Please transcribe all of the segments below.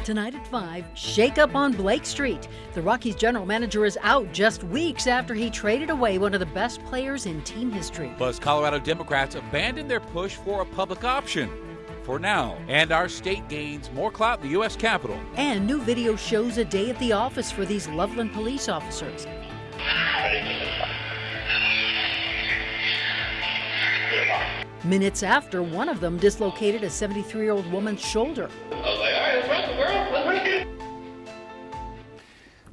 Tonight at 5, shake-up on Blake Street. The Rockies general manager is out just weeks after he traded away one of the best players in team history. Plus, Colorado Democrats abandoned their push for a public option for now. And our state gains more clout in the U.S. Capitol. And new video shows a day at the office for these Loveland police officers. Minutes after, one of them dislocated a 73-year-old woman's shoulder. I was like, all right, let's wrestle, girl. Let's wrestle.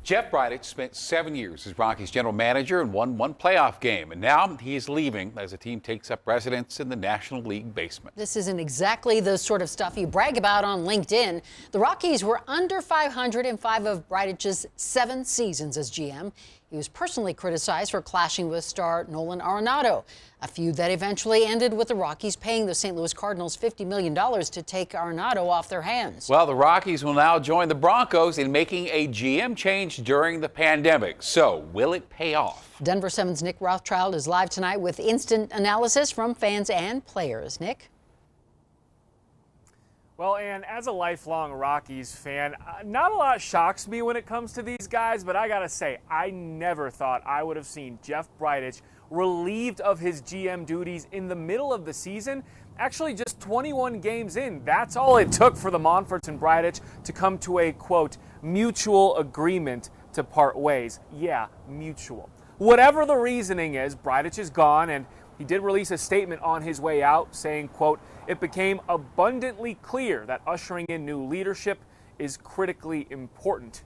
Jeff Bridich spent 7 years as Rockies general manager and won one playoff game. And now he is leaving as the team takes up residence in the National League basement. This isn't exactly the sort of stuff you brag about on LinkedIn. The Rockies were under 500 in 5 of Bridich's 7 seasons as GM. He was personally criticized for clashing with star Nolan Arenado, a feud that eventually ended with the Rockies paying the St. Louis Cardinals $50 million to take Arenado off their hands. Well, the Rockies will now join the Broncos in making a GM change during the pandemic. So, will it pay off? Denver7's Nick Rothschild is live tonight with instant analysis from fans and players. Nick? Well, and as a lifelong Rockies fan, not a lot shocks me when it comes to these guys, but I gotta say, I never thought I would have seen Jeff Bridich relieved of his GM duties in the middle of the season. Actually, just 21 games in. That's all it took for the Monforts and Bridich to come to a, quote, mutual agreement to part ways. Yeah, mutual. Whatever the reasoning is, Bridich is gone, and he did release a statement on his way out saying, quote, it became abundantly clear that ushering in new leadership is critically important.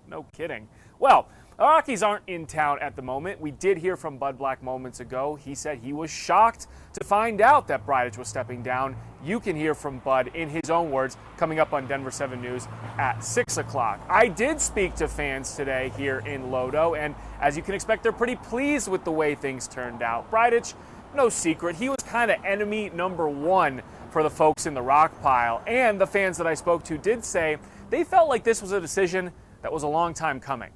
No kidding. Well, the Rockies aren't in town at the moment. We did hear from Bud Black moments ago. He said he was shocked to find out that Bridich was stepping down. You can hear from Bud in his own words coming up on Denver7 News at 6 o'clock. I did speak to fans today here in Lodo, and as you can expect, they're pretty pleased with the way things turned out. Bridich, no secret, he was kind of enemy number one for the folks in the rock pile, and the fans that I spoke to did say they felt like this was a decision that was a long time coming.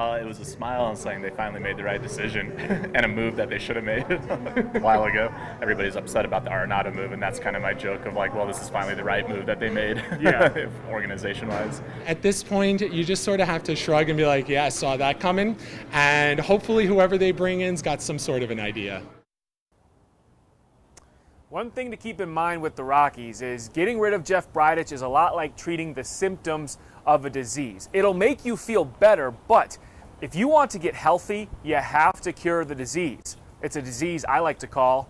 It was a smile and saying they finally made the right decision and a move that they should have made a while ago. Everybody's upset about the Arenado move, and that's kind of my joke of like, well, this is finally the right move that they made, yeah, organization-wise. At this point, you just sort of have to shrug and be like, yeah, I saw that coming, and hopefully whoever they bring in's got some sort of an idea. One thing to keep in mind with the Rockies is getting rid of Jeff Bridich is a lot like treating the symptoms of a disease. It'll make you feel better, but if you want to get healthy, you have to cure the disease. It's a disease I like to call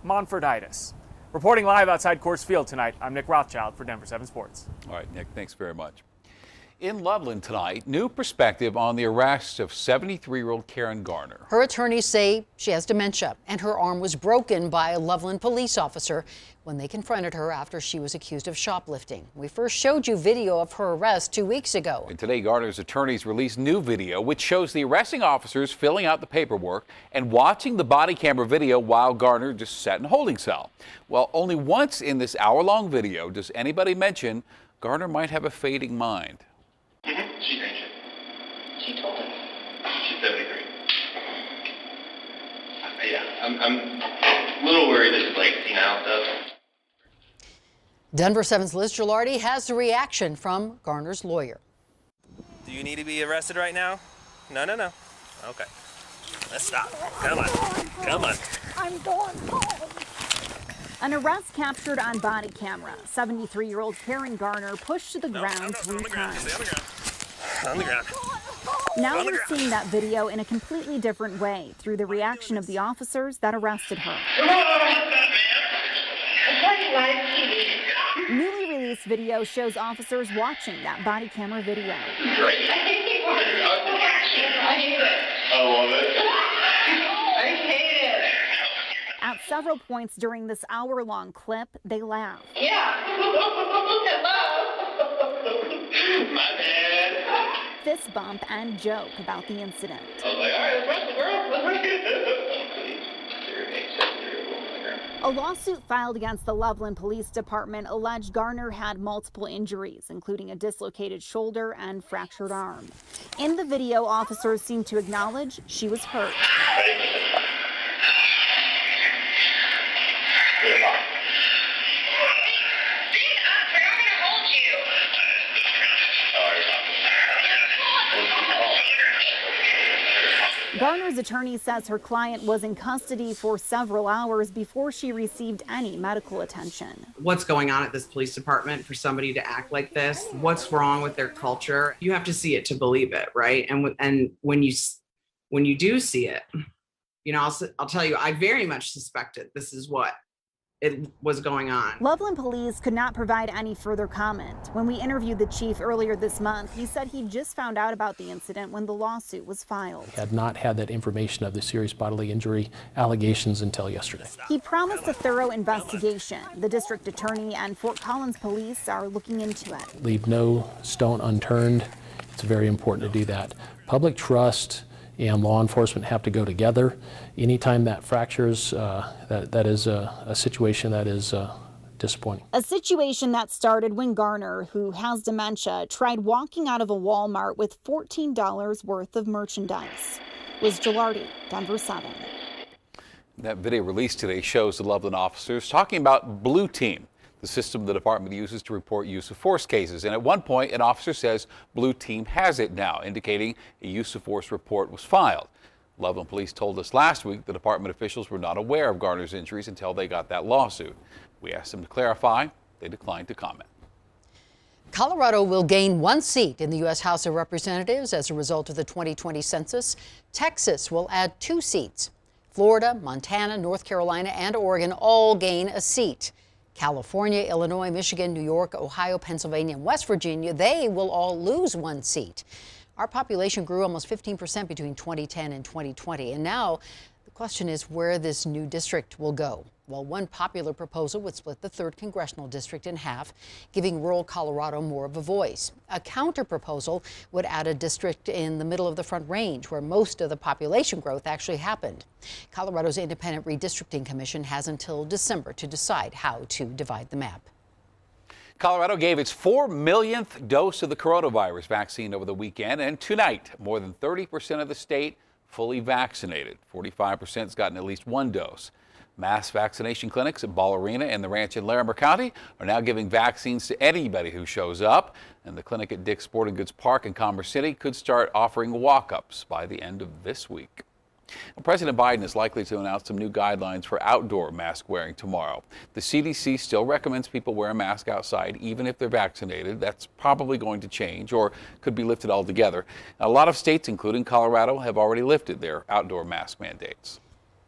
Monfortitis. Reporting live outside Coors Field tonight, I'm Nick Rothschild for Denver7 Sports. All right, Nick, thanks very much. In Loveland tonight, new perspective on the arrest of 73-year-old Karen Garner. Her attorneys say she has dementia and her arm was broken by a Loveland police officer when they confronted her after she was accused of shoplifting. We first showed you video of her arrest 2 weeks ago. And today, Garner's attorneys released new video which shows the arresting officers filling out the paperwork and watching the body camera video while Garner just sat in a holding cell. Well, only once in this hour-long video does anybody mention Garner might have a fading mind. She mentioned. She told him. She's 73. Yeah, I'm a little worried that it's like senile stuff. Denver7's Liz Gilardi has the reaction from Garner's lawyer. Do you need to be arrested right now? No. Okay. Let's stop. Come on. Come on. I'm going home. An arrest captured on body camera. 73-year-old Karen Garner pushed to the ground 3 times. On the ground. Now you're seeing that video in a completely different way through the reaction of the officers that arrested her. Newly released video shows officers watching that body camera video. I love it. I hate it. At several points during this hour-long clip, they laugh. Yeah. My bad. Fist bump and joke about the incident. I was like, all right, let's wrestle, girl. Let's wrestle. A lawsuit filed against the Loveland Police Department alleged Garner had multiple injuries, including a dislocated shoulder and fractured arm. In the video, officers seem to acknowledge she was hurt. Garner's attorney says her client was in custody for several hours before she received any medical attention. What's going on at this police department for somebody to act like this? What's wrong with their culture? You have to see it to believe it, right? And when you do see it, you know, I'll tell you, I very much suspected this is what it was going on. Loveland police could not provide any further comment. When we interviewed the chief earlier this month, he said he just found out about the incident when the lawsuit was filed. He had not had that information of the serious bodily injury allegations until yesterday. He promised a thorough investigation. The district attorney and Fort Collins police are looking into it. Leave no stone unturned. It's very important to do that. Public trust and law enforcement have to go together. Anytime that fractures, that is a situation that is disappointing. A situation that started when Garner, who has dementia, tried walking out of a Walmart with $14 worth of merchandise. Liz Gilardi, Denver7. That video released today shows the Loveland officers talking about Blue Team, the system the department uses to report use of force cases. And at one point, an officer says Blue Team has it now, indicating a use of force report was filed. Loveland police told us last week the department officials were not aware of Garner's injuries until they got that lawsuit. We asked them to clarify. They declined to comment. Colorado will gain 1 seat in the U.S. House of Representatives as a result of the 2020 census. Texas will add 2 seats. Florida, Montana, North Carolina, and Oregon all gain a seat. California, Illinois, Michigan, New York, Ohio, Pennsylvania, and West Virginia, they will all lose 1 seat. Our population grew almost 15% between 2010 and 2020. And now the question is where this new district will go. Well, one popular proposal would split the 3rd congressional district in half, giving rural Colorado more of a voice. A counter proposal would add a district in the middle of the Front Range, where most of the population growth actually happened. Colorado's Independent Redistricting Commission has until December to decide how to divide the map. Colorado gave its 4 millionth dose of the coronavirus vaccine over the weekend, and tonight, more than 30% of the state fully vaccinated. 45% has gotten at least 1 dose. Mass vaccination clinics at Ball Arena and the ranch in Larimer County are now giving vaccines to anybody who shows up. And the clinic at Dick's Sporting Goods Park in Commerce City could start offering walk-ups by the end of this week. Well, President Biden is likely to announce some new guidelines for outdoor mask wearing tomorrow. The CDC still recommends people wear a mask outside even if they're vaccinated. That's probably going to change or could be lifted altogether. Now, a lot of states, including Colorado, have already lifted their outdoor mask mandates.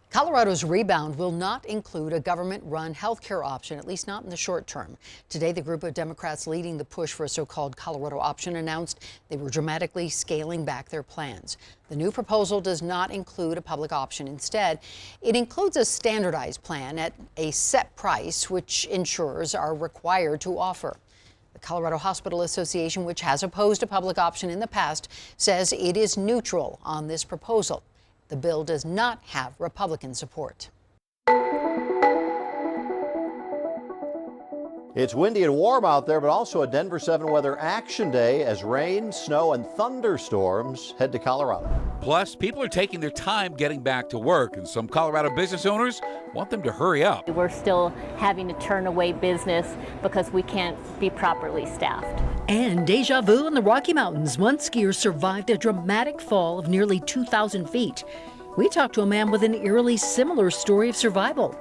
Colorado's rebound will not include a government-run health care option, at least not in the short term. Today, the group of Democrats leading the push for a so-called Colorado option announced they were dramatically scaling back their plans. The new proposal does not include a public option. Instead, it includes a standardized plan at a set price, which insurers are required to offer. The Colorado Hospital Association, which has opposed a public option in the past, says it is neutral on this proposal. The bill does not have Republican support. It's windy and warm out there, but also a Denver7 weather action day as rain, snow, and thunderstorms head to Colorado. Plus, people are taking their time getting back to work, and some Colorado business owners want them to hurry up. We're still having to turn away business because we can't be properly staffed. And deja vu in the Rocky Mountains. One skier survived a dramatic fall of nearly 2,000 feet. We talked to a man with an eerily similar story of survival.